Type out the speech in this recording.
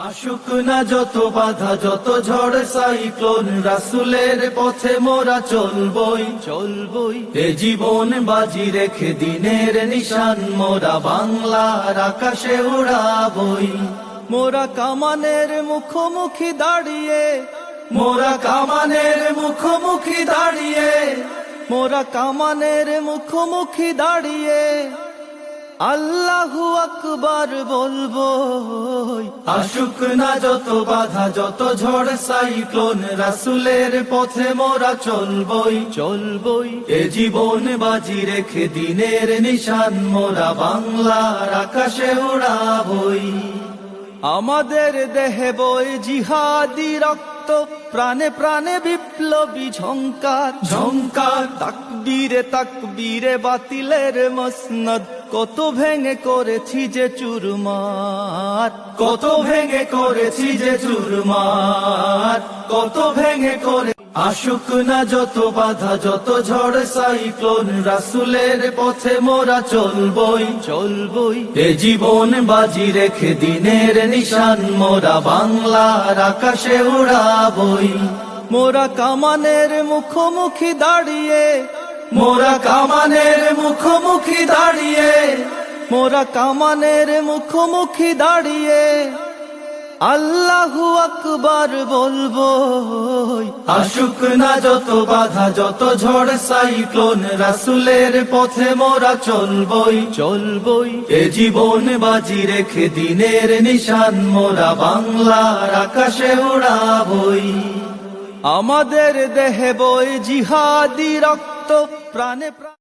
আসুক না যত বাধা যত ঝড় সাইক্লোন, রাসূলের পথে মোরা চলবই এ জীবন বাজি রেখে দিনের নিশান মোরা বাংলার আকাশে উড়াবই। মোরা কামানের মুখোমুখি দাঁড়িয়ে, মোরা কামানের মুখোমুখি দাঁড়িয়ে, মোরা কামানের মুখোমুখি দাঁড়িয়ে আল্লাহু আকবার বলবো। আসুক না যত বাধা যত ঝড় সাইক্লোন, রাসূলের পথে মোরা চলবই এ জীবন বাজি রেখে দিনের নিশান মোরা বাংলার আকাশে উড়াবই। আমাদের দেহে বই জিহাদি রক্ত, প্রাণে প্রাণে বিপ্লবী ঝংকার ঝংকার, তাকবীরে তাকবীরে বাতিলের মসনদ কত ভেঙে করেছি যে চুরমার, কত ভেঙে করেছি যে চুরমার, কত ভেঙে করে। আসুক না যত বাধা যত ঝড় সাইক্লোন, রাসূলের পথে মোরা চলবই এ জীবন বাজি রেখে দিনের নিশান মোরা বাংলার আকাশে উড়াবই। মোরা কামানের মুখোমুখি দাঁড়িয়ে, মোরা কামানের মুখোমুখি দাঁড়িয়ে, মোরা কামানের মুখোমুখি দাঁড়িয়ে আল্লাহু আকবার বলবো। আসুক না যত বাধা যত ঝড় সাইক্লোন, রাসূলের পথে মোরা চলবই এ জীবন বাজি রেখে দিনের নিশান মোরা বাংলার আকাশে উড়াবই। আমাদের দেহে বই জিহাদি রক্ত, প্রাণে প্রাণে